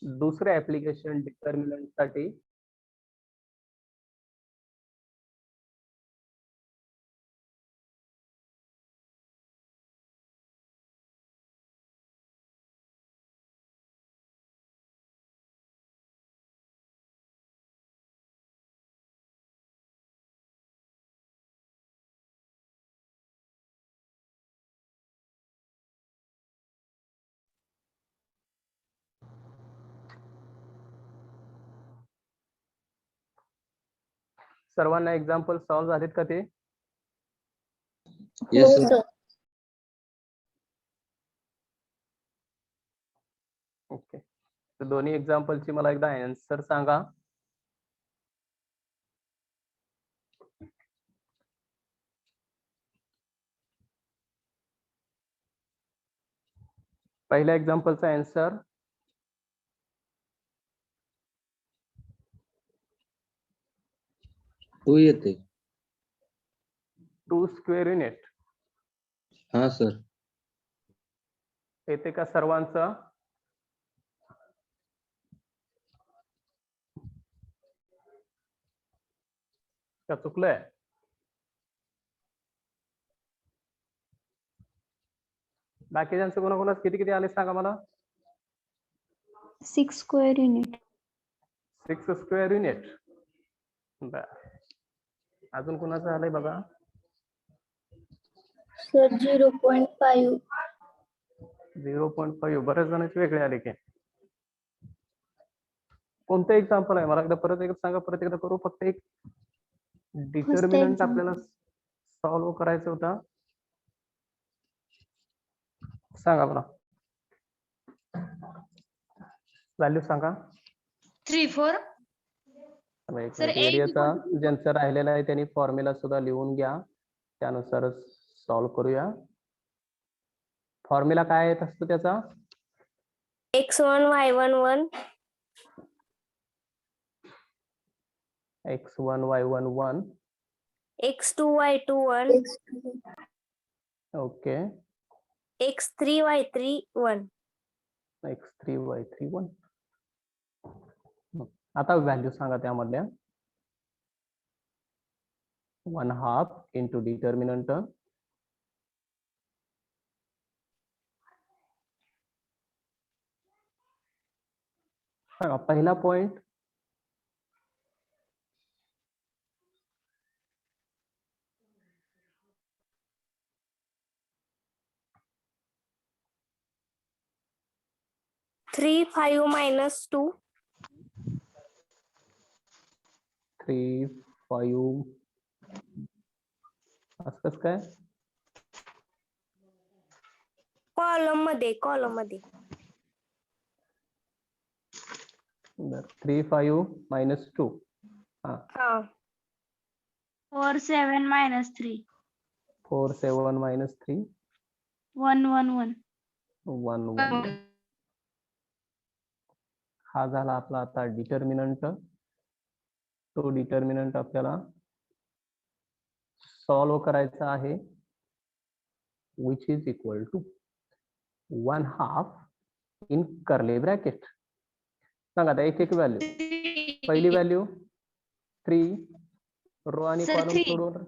दुसरे application determinant साठी सर्वांना एक्झाम्पल सॉल्व्ह झालेत का ते? Yes, sir. ओके, तर दोन्ही एक्झाम्पलची मला एकदा आन्सर सांगा. पहिल्या एक्झाम्पलचा आन्सर टू येते. 2 स्क्वेअर युनिट हा सर. येते का सर्वांचं? का चुकलंय? बाकीच्यांचं कोणाकोणाच किती किती आले सांगा मला. 6 स्क्वेअर युनिट. 6 square unit. बर, अजून कोणाचं आलंय बघा. सर 0.5. 0.5. बऱ्याच जणांचे वेगळे आले की. कोणतं एक्झाम्पल आहे मला एकदा परत एकदा सांगा, परत एकदा करू. फक्त एक डिटर्मिनंट example. आपल्याला सॉल्व्ह करायचं होता. सांगा मला, व्हॅल्यू सांगा. 3 4. Sir, एरियाचा ज्यांचं राहिलेलं आहे त्यांनी फॉर्म्युला सुद्धा लिहून घ्या, त्यानुसारच सॉल्व्ह करूया. फॉर्म्युला काय येत असतो त्याचा? x1 y1 1. x1 y1 1. x2 y2 1. Okay. x3 y3 1. x3 y3 1. आता व्हॅल्यू सांगा त्यामधल्या. 1/2 इंटू डिटर्मिनंट. पहिला पॉइंट 3 5 minus 2. 3 5 असं काय? कॉलम मध्ये 3 5 minus 2. हा. 4 7 minus 3. 4 7 minus 3. 1 1 1. 1 1. हा झाला आपला आता डिटर्मिनंट. तो डिटर्मिनंट आपल्याला सॉल्व्ह करायचा आहे, which is equal to 1/2 in curly bracket. सांगा आता एक एक व्हॅल्यू. पहिली व्हॅल्यू 3. रो आणि Sir, कॉलम 3. सोडून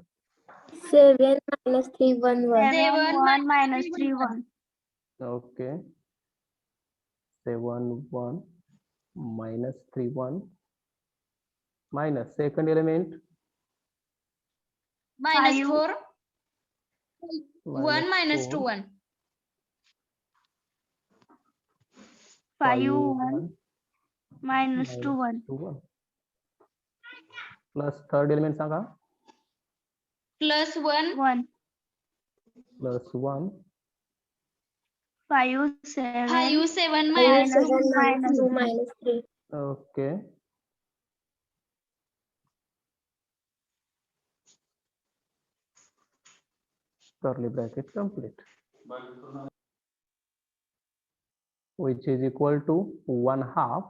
7 minus 3 1 1. 7 1 minus 3 1. Okay. 7 1 minus 3 1 minus second element Minus 4. 1 minus 2 4, 1. 5 1 minus 2 1. 2 1 plus third element सांगा. Plus 1. 1. Plus 1 5 7. 5 7 minus 2 minus 3. Okay. curly bracket complete, which is equal to 1/2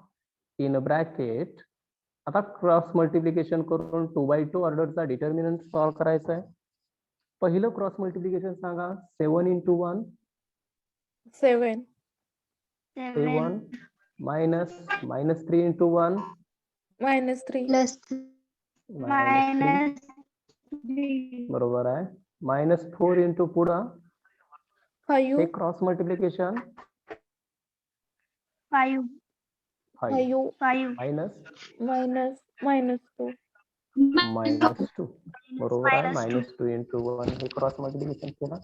in a bracket. आता cross multiplication करून 2/2 ऑर्डरचा determinant solve करायचा आहे. पहिलं cross multiplication सांगा. 7 into 1 7. 7 minus 3 into 1 -3 plus minus 3 बरोबर आहे. -4 into पुढं 5 हे क्रॉस मल्टिप्लिकेशन 5 5 5 minus -2 -2 बरोबर आहे. -2 into 1 हे क्रॉस मल्टिप्लिकेशन केलं.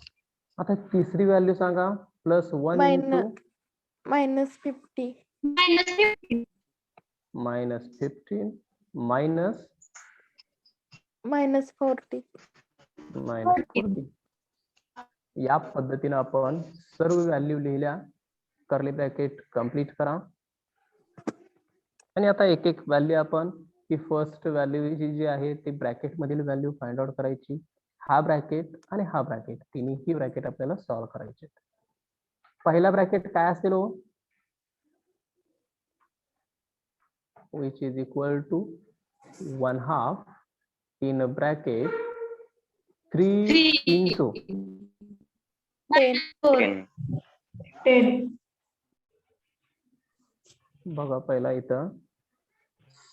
आता तिसरी व्हॅल्यू सांगा. +1 into -50 -15 minus -40 -40. या पद्धतीने आपण सर्व व्हॅल्यू लिहिल्या. कर्ली ब्रॅकेट कंप्लीट करा. आणि आता एक एक व्हॅल्यू आपण ही फर्स्ट व्हॅल्यू जी आहे ती ब्रॅकेट मधील व्हॅल्यू फाइंड आउट करायची. हा ब्रॅकेट आणि हा ब्रॅकेट तिन्ही ब्रॅकेट आपल्याला सॉल्व्ह करायचे. पहिला ब्रॅकेट काय असेल हो? which is equal to 1/2 in a bracket 3 into 10 बघा पहिला इथं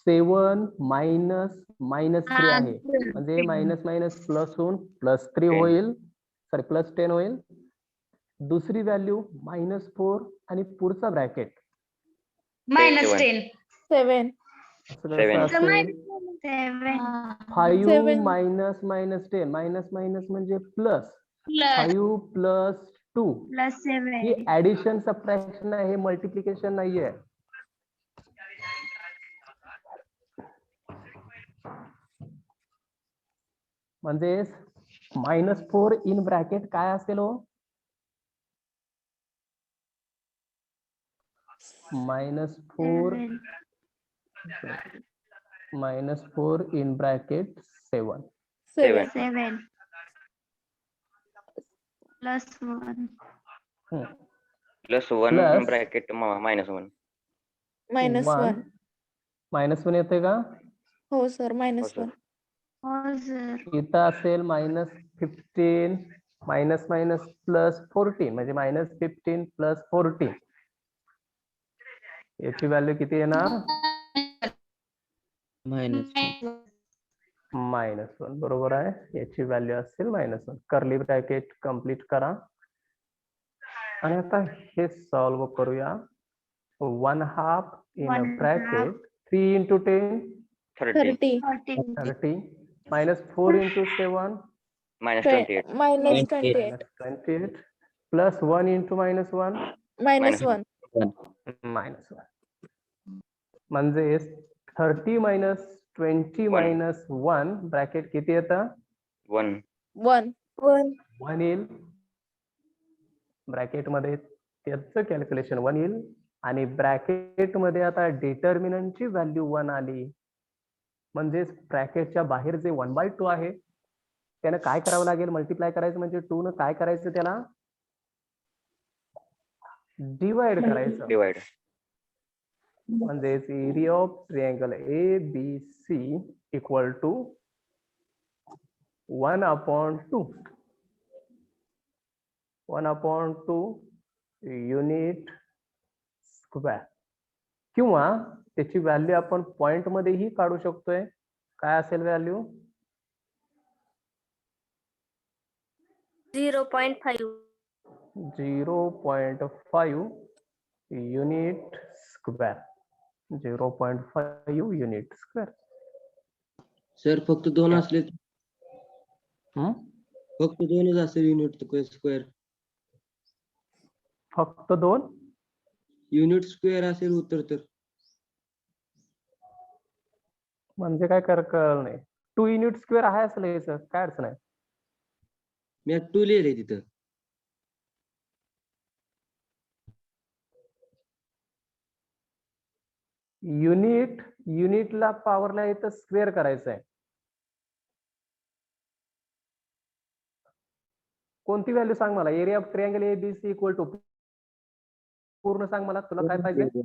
7 -3 आहे म्हणजे मायनस मायनस प्लस होऊन +3 होईल. सॉरी +10 होईल. दुसरी व्हॅल्यू -4 आणि पुढचा bracket -10 7 5 7 minus minus 10 minus minus म्हणजे प्लस 5 + 2 ही ऍडिशन सबट्रॅक्शन आहे, हे मल्टिप्लिकेशन नाहीये. म्हणजे -4 इन ब्रॅकेट काय असेल हो? -4 इन ब्रॅकेट 7 7 हम्म. +1 ब्रॅकेट -1 -1 -1 येते का? हो सर -1 इथं असेल -15 मायनस मायनस +14 म्हणजे -15 +14 याची व्हॅल्यू किती येणार? -1 बरोबर आहे. याची व्हॅल्यू असेल -1. कर्ली ब्रॅकेट कंप्लीट करा आणि आता हे सॉल्व्ह करूया. 1/2 in a bracket 3 into 10 30 30 -4 into 7 -28 -28 28 +1 into -1 -1 -1 म्हणजे 30 - 20 - 1 ब्रॅकेट किती येतं? 1 1 येईल. ब्रॅकेट मध्ये त्याचं कॅल्क्युलेशन 1 येईल आणि ब्रॅकेट मध्ये आता डिटर्मिनंटची व्हॅल्यू 1 आली म्हणजे ब्रॅकेटच्या बाहेर जे 1/2 आहे त्यानं काय करावं लागेल? मल्टिप्लाय करायचं म्हणजे 2 न काय करायचं? त्याला डिवाइड करायचं. डिवाइड म्हणजे area of triangle ABC equal to 1/2 unit square किंवा त्याची व्हॅल्यू आपण पॉइंट मध्येही काढू शकतोय. काय असेल value? 0.5 0.5 unit square 0.5 unit square. Sir फक्त 2 असले फक्त 2च असेल युनिट स्क्वेअर. फक्त 2 युनिट स्क्वेअर असेल उत्तर तर म्हणजे काय कळलं नाही. 2 युनिट स्क्वेअर आहे असं लिहायचं, काय अडचण आहे? मी 2 लिहिले तिथं. युनिटला पॉवरला इथं स्क्वेअर करायचं आहे. कोणती व्हॅल्यू सांग मला? Area of triangle ABC equal to पूर्ण सांग मला, तुला काय पाहिजे?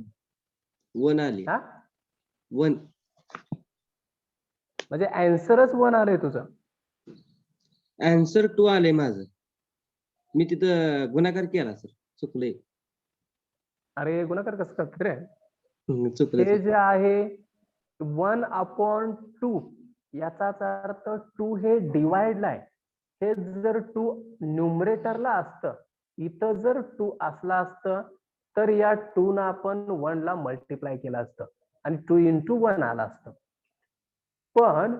1 आली. हा 1 म्हणजे आन्सरच 1 आलंय तुझं. आन्सर 2 आले माझं. मी तिथं गुणाकार केला सर, चुकलंय. अरे गुणाकार कसं करत रे? चुकलं हे जे आहे 1/2 याचाच अर्थ 2 हे डिवाइडला आहे. हे जर 2 न्यूमरेटरला असतं, इथं जर 2 असला असतं तर या 2 ना आपण 1 ला मल्टिप्लाय केलं असतं आणि 2 into 1 आला असतं. पण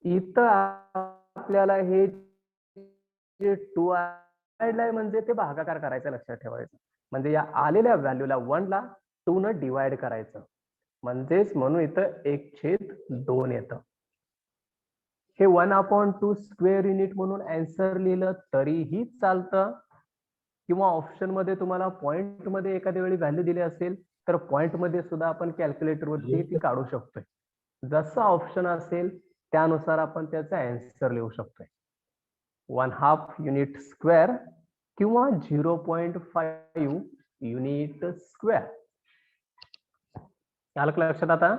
इथं आपल्याला हे जे 2 आहे म्हणजे ते भागाकार करायचं, लक्षात ठेवायचं. म्हणजे या आलेल्या व्हॅल्यूला 1 ला 2 न डिवाइड करायचं, म्हणजेच म्हणून इथं 1/2 येतं. हे 1/2 स्क्वेअर युनिट म्हणून आन्सर लिहिलं तरीही चालतं, किंवा ऑप्शन मध्ये तुम्हाला पॉइंट मध्ये एखाद्या वेळी व्हॅल्यू दिली असेल तर पॉइंट मध्ये सुद्धा आपण कॅल्क्युलेटर वरती ती काढू शकतोय. जसं ऑप्शन असेल त्यानुसार आपण त्याचा आन्सर लिहू शकतोय. 1/2 युनिट स्क्वेअर किंवा 0.5 युनिट स्क्वेअर. आलं का लक्षात आता?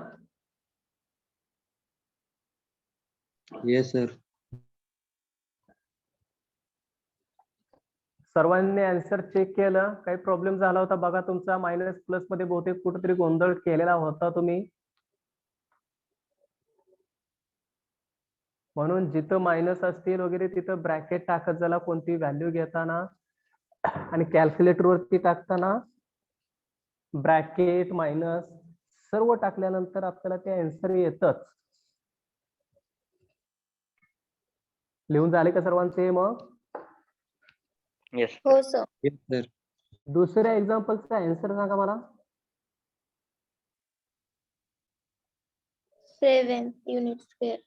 Yes sir. सर्वांनी आन्सर चेक केलं? काही प्रॉब्लेम झाला होता बघा तुमचा? मायनस प्लस मध्ये बहुतेक कुठेतरी गोंधळ केलेला होता तुम्ही, म्हणून जिथं मायनस असतील वगैरे तिथं ब्रॅकेट टाकत झाला कोणती व्हॅल्यू घेताना, आणि कॅल्क्युलेटर वरती टाकताना ब्रॅकेट मायनस सर्व टाकल्यानंतर आपल्याला ते आन्सर येतच. लिहून झाले का सर्वांचे? मग येस हो सर. Yes sir. दुसऱ्या एक्झाम्पलचा आन्सर सांगा मला. 7 युनिट स्क्वेअर.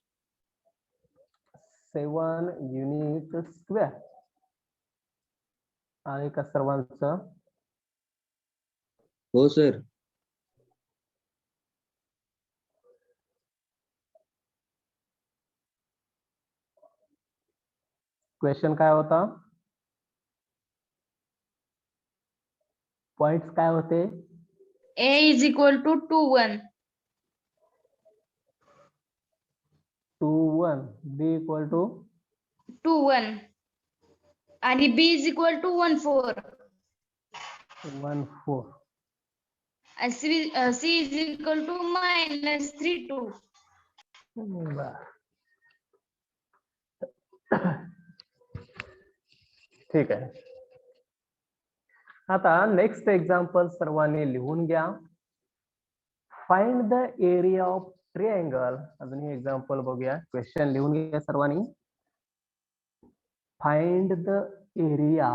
7 युनिट स्क्वेअर आहे का सर्वांचं? हो सर. क्वेश्चन काय होता? पॉइंट्स काय होते? A is equal to 2 1. 2 1, b equal to 2 1 आणि B is equal to 1 4 1 4. and C is equal to minus 3 2. ठीक आहे. आता नेक्स्ट एक्झाम्पल सर्वांनी लिहून घ्या. Find the area of triangle. अजून हे एक्झाम्पल बघूया. क्वेश्चन लिहून घ्या सर्वांनी. Find the area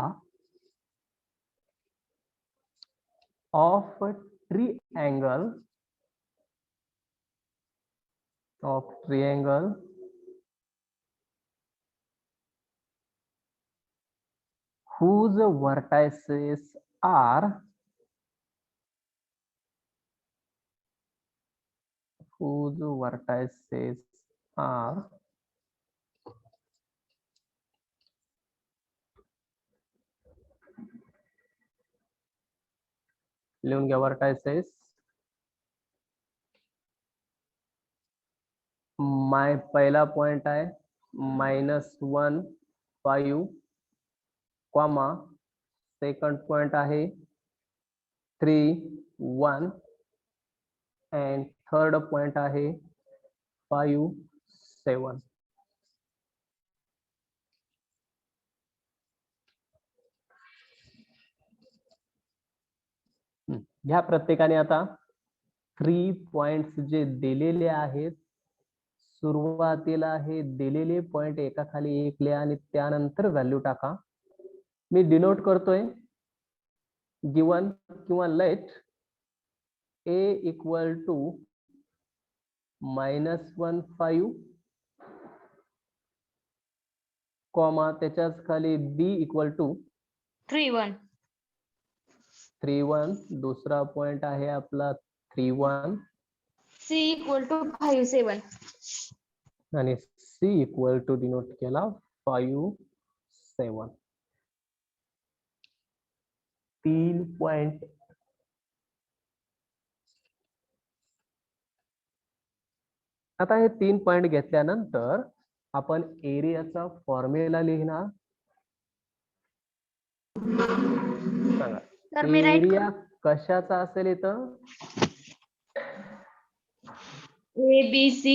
of triangle whose vertices are लिहून घ्या. vertices पहिला पॉइंट आहे -1 5 कॉमा, सेकंड पॉइंट आहे 3 1 and थर्ड पॉइंट आहे 5 7. ह्या प्रत्येकाने आता 3 पॉइंट्स जे दिलेले आहेत, सुरुवातीला हे दिलेले पॉइंट एका खाली एक लिहा आणि त्यानंतर व्हॅल्यू टाका. मी डिनोट करतोय गिवन किंवा let A equal to -1 5 comma, त्याच्याच खाली B इक्वल टू 3 1. 3 1. दुसरा पॉइंट आहे आपला 3 1 C equal to 5 7. आणि C इक्वल टू डिनोट केला 5 7. 3 पॉइंट. आता हे 3 पॉइंट घेतल्यानंतर आपण एरियाचा फॉर्म्युला लिहिणार. सांगा तर मी राईट एरिया कशाचा असेल इथं? A B C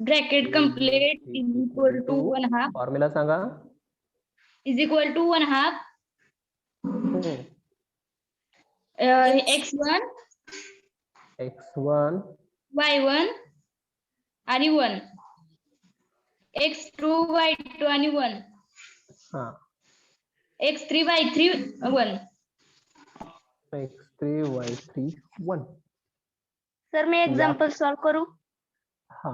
bracket complete is equal to 1/2 formula सांगा. is equal to 1/2 हम्म. x1 x1 y1 आणि 1 x2 y2 आणि 1 हा x3 y3 1 x3 y3 1. Sir मी एक्झाम्पल सॉल्व करू? हा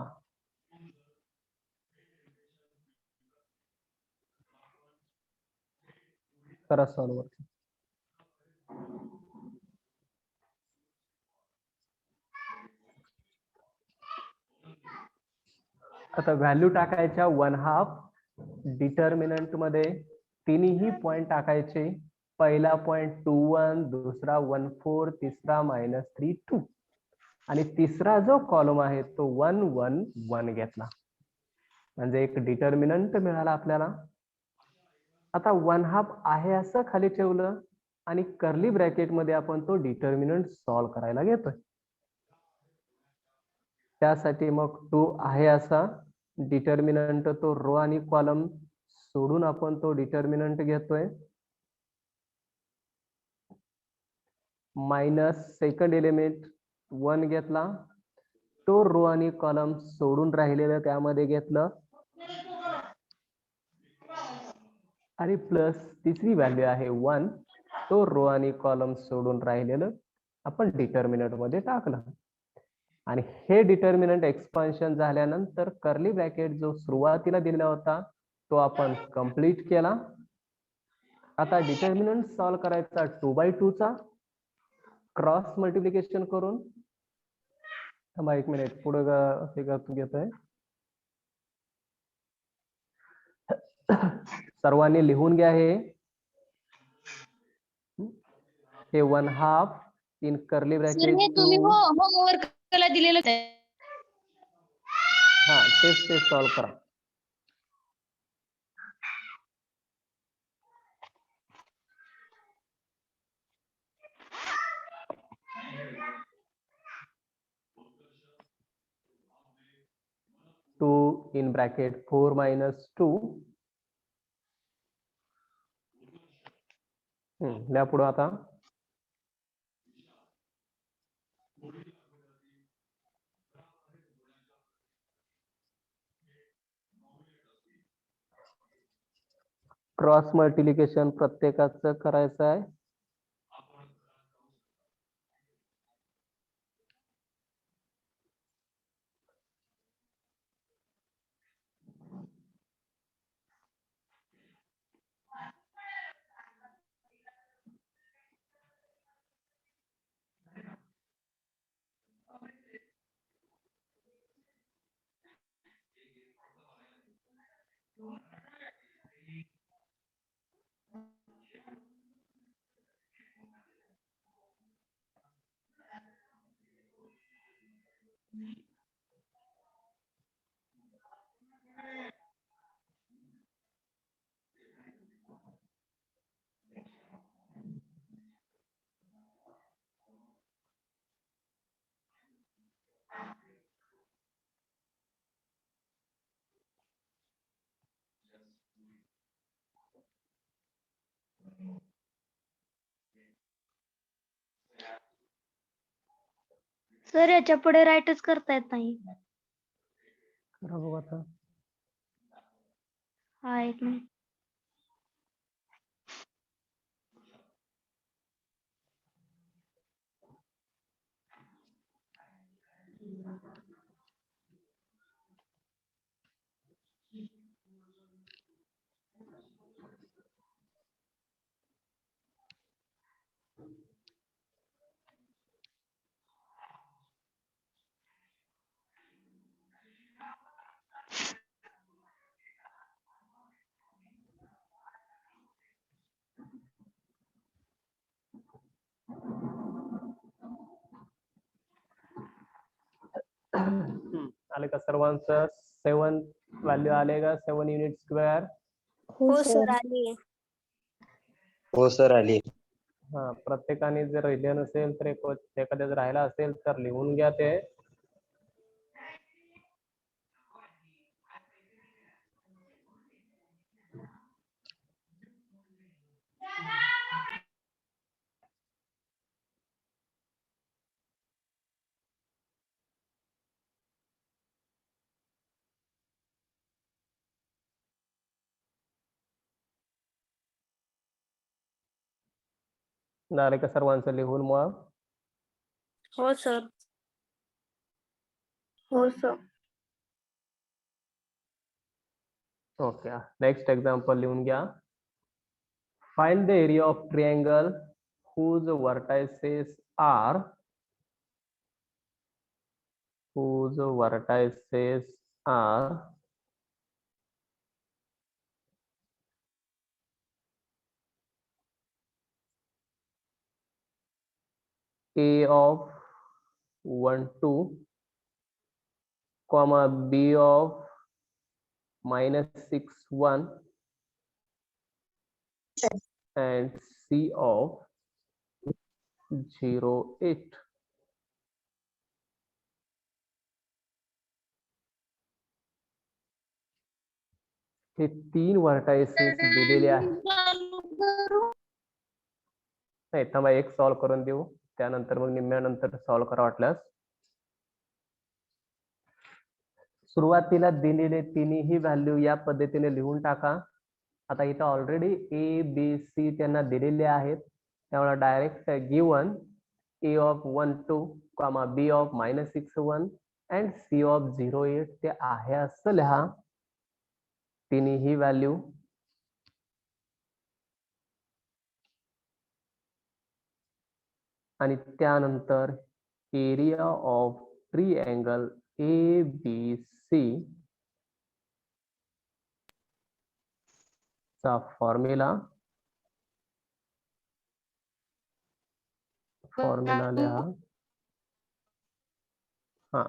करा सॉल्व. आता व्हॅल्यू टाकायच्या 1/2 डिटर्मिनंट मध्ये तिन्ही पॉइंट टाकायचे. पहिला पॉइंट 2 1, दुसरा 1 4, तिसरा -3 2 आणि तिसरा जो कॉलम आहे तो 1 1 1 घेतला. म्हणजे एक डिटर्मिनंट मिळाला आपल्याला. आता 1/2 आहे असं खाली ठेवलं आणि कर्ली ब्रॅकेट मध्ये आपण तो डिटर्मिनंट सॉल्व करायला घेतोय. त्यासाठी मग 2 आहे असा डिटर्मिनंट तो रो आणि कॉलम सोडून आपण तो डिटर्मिनंट घेतोय. मायनस सेकंड एलिमेंट 1 घेतला, तो रो आणि कॉलम सोडून राहिलेलं त्यामध्ये घेतलं आणि प्लस तिसरी व्हॅल्यू आहे 1, तो रो आणि कॉलम सोडून राहिलेलं आपण डिटर्मिनंट मध्ये टाकलं. आणि हे डिटर्मिनंट एक्सपान्शन झाल्यानंतर कर्ली ब्रॅकेट जो सुरुवातीला दिलेला होता तो आपण कंप्लीट केला. आता डिटर्मिनंट सॉल्व करायचा 2/2 चा क्रॉस मल्टिप्लिकेशन करून. थांबा 1 मिनिट पुढे हे घेतोय. सर्वांनी लिहून घ्या हे 1/2 इन कर्ली सर ब्रॅकेट हे तुम्ही होमवर्कला दिलेलं आहे. हा तेच सॉल्व करा. टू इन ब्रॅकेट 4 - 2 लिहा पुढे. आता क्रॉस मल्टिप्लिकेशन प्रत्येकाचं करायचं आहे. सर याच्या पुढे राईटच करता येत नाही. करा बघू आता. हा 1 मिनिट. आले का सर्वांचं? 7 व्हॅल्यू आले का? 7 युनिट स्क्वेअर. हो सर आली. हो सर आली. हा प्रत्येकाने जर लिहिलं नसेल तर एखाद्या जर राहिला असेल तर लिहून घ्या ते. झाले का सर्वांचं लिहून मग? हो सर. हो सर. ओके. नेक्स्ट एक्झाम्पल लिहून घ्या. Find the area of triangle whose vertices are A of 1 2 comma B of -6 1 and C of 0 8. हे 3 व्हर्टायसेस दिलेले आहे. नाही थांबा, एक सॉल्व्ह करून देऊ, त्यानंतर मग निम्म्यानंतर सॉल्व्ह करा वाटल्यास. सुरुवातीला दिलेले तिन्ही व्हॅल्यू या पद्धतीने लिहून टाका. आता इथं ऑलरेडी ए बी सी त्यांना दिलेले आहेत, त्यामुळे direct given a of 1 2 comma b of -6 1 and c of 0 8 ते आहे असं लिहा तिन्ही व्हॅल्यू. आणि त्यानंतर area of triangle a b c चा फॉर्म्युला लिहा. हा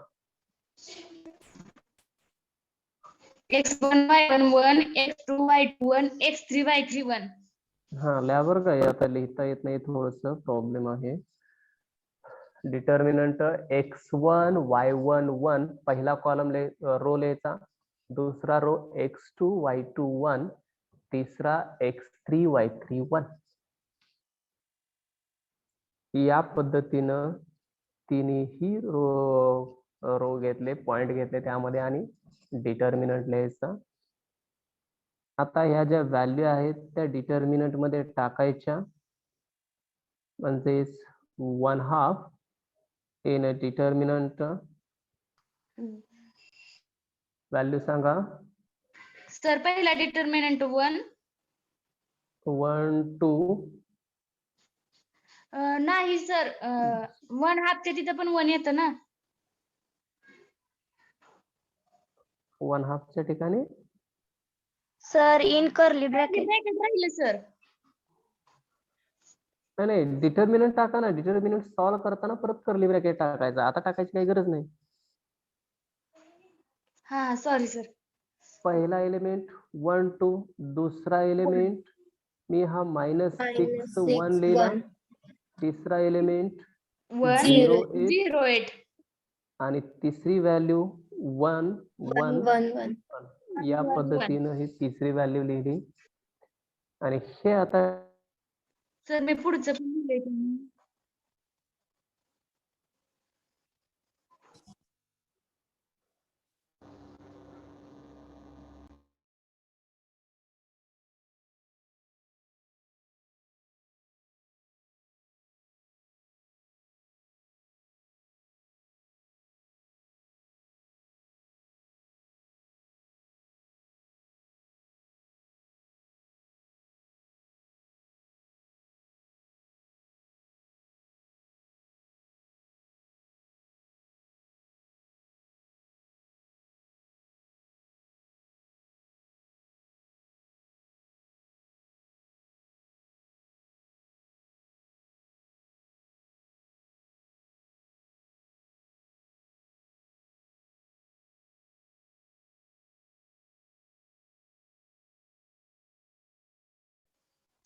x1 y1 1 x2 y2 1 x3 y3 1. हा लिहा बरं का, आता लिहिता येत नाही, थोडस प्रॉब्लेम आहे. डिटर्मिनंट x1 y1 1 पहिला कॉलम रो लिहायचा, दूसरा रो x2 y2 1, तीसरा x3 y3 1. या पद्धतीनं तिन्ही रो घेतले, पॉइंट घेतले त्यामध्ये आणि डिटर्मिनंट लिहायचा. आता ह्या ज्या व्हॅल्यू आहेत त्या डिटर्मिनंट मध्ये टाकायच्या, म्हणजे 1/2 इन डिटर्मिनंट. व्हॅल्यू सांगा. सर पहिला डिटर्मिनंट 1 1 2 नाही सर, 1/2च्या तिथं पण 1 येतं ना. 1/2 च्या ठिकाणी सर इन कर्ली ब्रॅकेट. राहिलं सर. नाही डिटर्मिनंट टाका ना. डिटर्मिनंट सॉल्व्ह करताना परत कर्ली ब्रॅकेट टाकायचा, आता टाकायची काही गरज नाही. हा सॉरी सर. पहिला एलिमेंट 1 2, दूसरा एलिमेंट मी हा -6 1 लिहिला, तिसरा एलिमेंट 1 0 8 0 8 आणि तिसरी व्हॅल्यू 1 1 1. या पद्धतीनं ही तिसरी व्हॅल्यू लिहिली. आणि हे आता सर मी पुढचं पण लिहिलंय.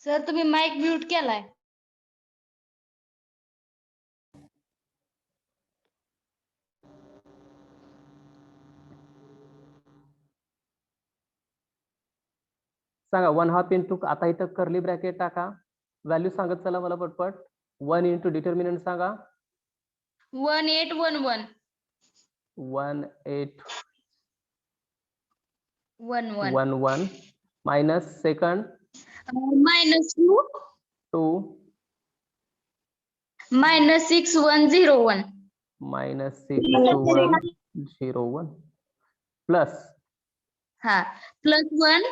सर तुम्ही माईक म्यूट केलाय. सांगा 1/2 इंटू, आता इथं कर्ली ब्रॅकेट टाका, व्हॅल्यू सांगत चला मला पटपट. 1 इंटू डिटर्मिनंट सांगा. 1811 11 1811 मायनस सेकंड -2 2 -6101 -6101 प्लस हा +1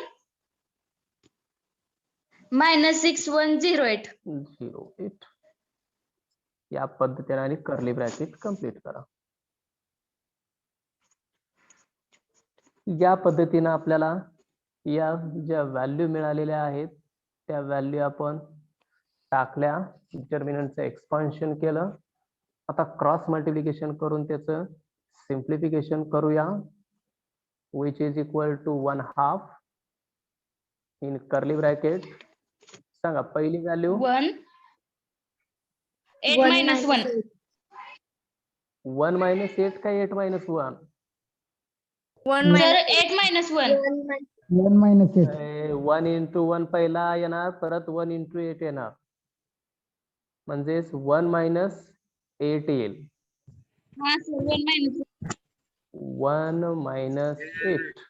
-6108 08. या पद्धतीने आणि कर्ली ब्रॅकेट कंप्लीट करा. या पद्धतीने आपल्याला या ज्या व्हॅल्यू मिळालेल्या आहेत त्या व्हॅल्यू आपण टाकल्या, डिटर्मिनंटचं एक्सपान्शन केलं. आता क्रॉस मल्टिप्लिकेशन करून त्याचं सिम्प्लिफिकेशन करूया. Which is equal to 1/2 in curly bracket. सांगा पहिली व्हॅल्यू 1 8 -1 1 मायनस 8 का 8 मायनस 1? Sir 8 -1 1 minus 8. 1 इंटू 1 पहिला येणार, परत 1 इंटू 8 येणार, म्हणजेच 1 मायनस 8 येईल. हा सर 1 -8 1 मायनस 8.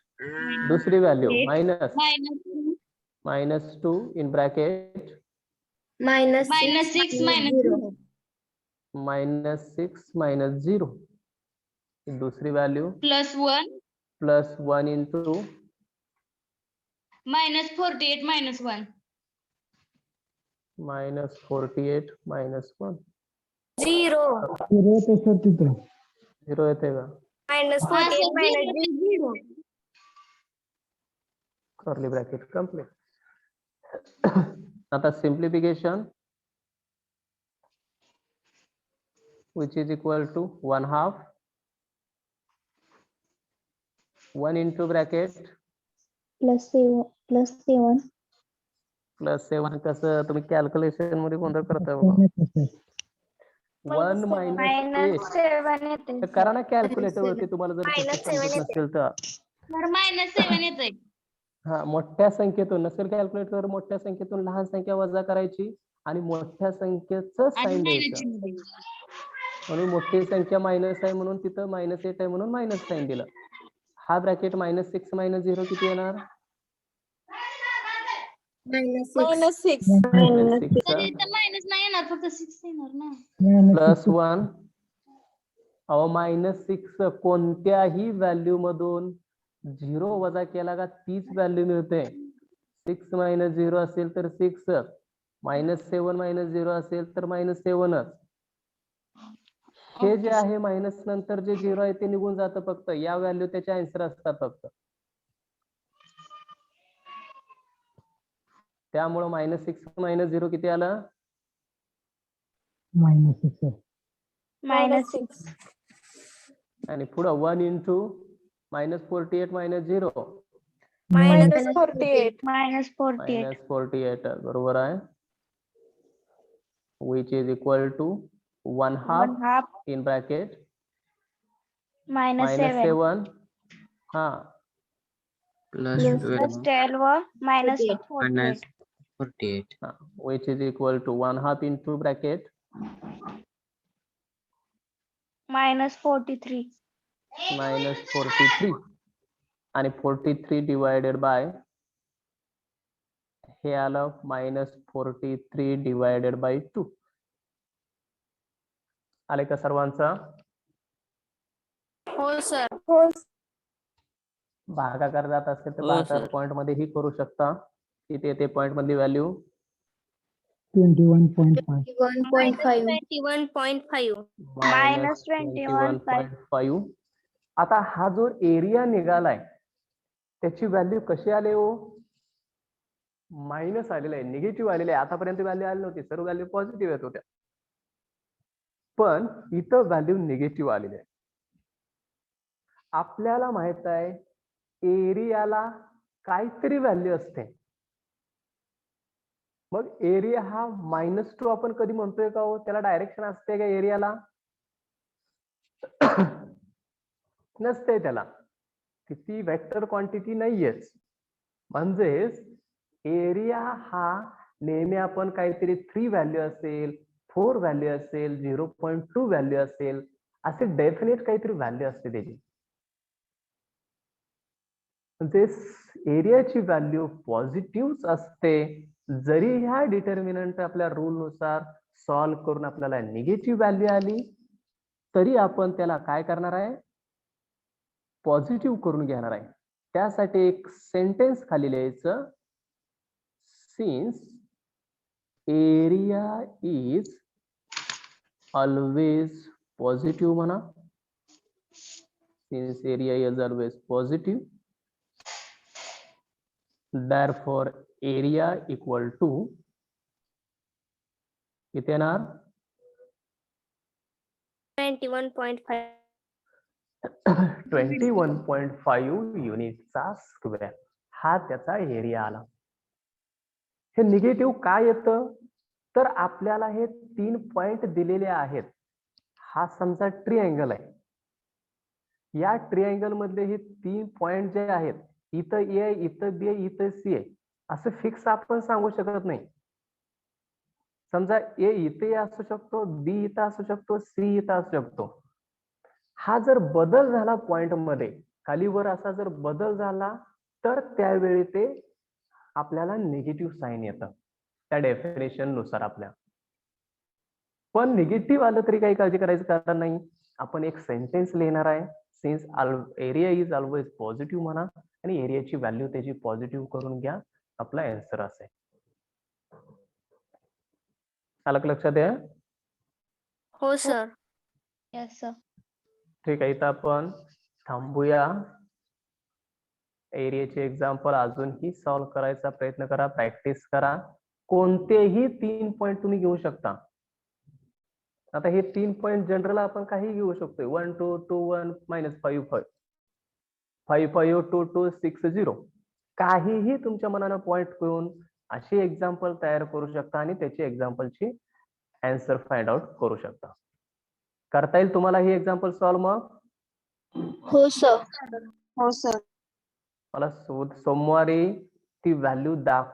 दुसरी व्हॅल्यू मायनस -2 इन ब्रॅकेट -6 -6 -6 -0. दुसरी व्हॅल्यू +1 प्लस 1 इंटू -48 -1 -48 -1 0 0 ते सर तिथं 0 येते का? -48 0 कर्ली ब्रॅकेट कंप्लीट. आता simplification which is equal to 1/2 1 into bracket +7 plus 7 कसं तुम्ही कॅल्क्युलेशन मध्ये गोंधळ करताय बाबा. 1 minus 8 -7 येते. तर करा ना कॅल्क्युलेटर वरती, तुम्हाला जर तसं समजत नसेल तर. तर -7 येतंय. हा, मोठ्या संख्येतून नसेल कॅल्क्युलेटर, मोठ्या संख्येतून लहान संख्या वजा करायची आणि मोठ्या संख्येचं आणि साइन मायनसची द्यायचं. मध्ये. म्हणून मोठी संख्या मायनस आहे म्हणून तिथं -8 आहे म्हणून मायनस साइन दिलं. हा ब्रॅकेट -6 -0 किती येणार? -6 तर इथं मायनस नाही येणार, फक्त 6 येणार ना. +1. अहो -6 कोणत्याही व्हॅल्यू मधून 0 वजा केला का तीच व्हॅल्यू मिळते. 6 -0 असेल तर 6, -7 -0 असेल तर -7च. हे जे आहे मायनस नंतर जे 0 आहे ते निघून जातं फक्त. या व्हॅल्यू त्याच्या आन्सर असतात फक्त. त्यामुळं -6 -0 किती आलं? -6 -6 आणि पुढं 1 इंटू -48 -0 -48 -48 बरोबर आहे. which is equal to 1/2 in bracket -7 हा plus +12 -48 -48. हा, which is equal to 1/2 into bracket -43 -43 आणि 43 डिवायडेड बाय हे आलं -43 डिवायडेड बाय 2. आले का सर्वांचा? हो सर. भागाकार जात असेल तर हो, भागाकार सर. पॉइंट मध्ये ही करू शकता. किती येते पॉइंट मधली व्हॅल्यू? 21.5 -21.5 -21.5. आता हा जो एरिया निघालाय त्याची व्हॅल्यू कशी आली हो? मायनस आलेला आहे, निगेटिव्ह आलेला आहे. आतापर्यंत व्हॅल्यू आली नव्हती, सर्व व्हॅल्यू पॉझिटिव्ह येत होत्या, पण इथं व्हॅल्यू निगेटिव्ह आलेली आहे. आपल्याला माहित आहे एरियाला काहीतरी व्हॅल्यू असते. मग एरिया हा -2 आपण कधी म्हणतोय का हो? त्याला डायरेक्शन असते का एरियाला? नसते त्याला. किती वेक्टर क्वांटिटी नाहीयेच. म्हणजेच एरिया हा नेहमी आपण काहीतरी 3 व्हॅल्यू असेल, 4 व्हॅल्यू असेल, 0.2 व्हॅल्यू असेल, असे डेफिनेट काहीतरी व्हॅल्यू असते त्याची. म्हणजे एरियाची व्हॅल्यू पॉझिटिव्ह असते. जरी ह्या डिटर्मिनंट आपल्या रूल नुसार सॉल्व्ह करून आपल्याला निगेटिव्ह व्हॅल्यू आली, तरी आपण त्याला काय करणार आहे, पॉझिटिव्ह करून घेणार आहे. त्यासाठी एक सेंटेन्स खाली लिहायचं, since area is always positive म्हणा. Since area is always positive, therefore area equal to किती येणार, 21.5. 21.5 युनिटचा स्क्वेअर हा त्याचा एरिया आला. हे निगेटिव्ह काय येतं, तर आपल्याला हे 3 पॉइंट दिलेले आहेत. हा समजा ट्रिअँगल आहे. या ट्रिअँगल मधले हे 3 पॉइंट जे आहेत, इथं ए आहे, इथं बी आहे, इथं सी आहे, असं फिक्स आपण सांगू शकत नाही. समजा ए इथे असू शकतो, बी इथं असू शकतो, सी इथं असू शकतो. हा जर बदल झाला पॉइंट मध्ये, खाली वर असा जर बदल झाला, तर त्यावेळी ते आपल्याला निगेटिव्ह साईन येतं त्या डेफिनेशन नुसार आपल्या. पण निगेटिव्ह आलं तरी काही काळजी करायचं कारण नाही. आपण एक सेंटेन्स लिहिणार आहे, since area is always positive म्हणा आणि एरियाची व्हॅल्यू त्याची पॉझिटिव्ह करून घ्या, आपला आन्सर असेल. आलं का लक्षात आहे? हो सर. Yes, sir. ठीक आहे, इथं आपण थांबूया. एरियाचे एक्झाम्पल अजूनही सॉल्व्ह करायचा प्रयत्न करा, प्रॅक्टिस करा. कोणतेही 3 पॉइंट तुम्ही घेऊ शकता. आता हे 3 पॉइंट जनरल आपण काही घेऊ शकतो, 1 2 2 1 -5 5 5 5 2 2 6 0. काहीही तुमच्या मनानं पॉइंट घेऊन अशी एक्झाम्पल तयार करू शकता आणि त्याची एक्झाम्पलची आन्सर फाइंड आउट करू शकता. करता येईल तुम्हाला ही एक्झाम्पल सॉल्व्ह मग? हो सर. हो सर. मला सोमवारी ती व्हॅल्यू दाखव.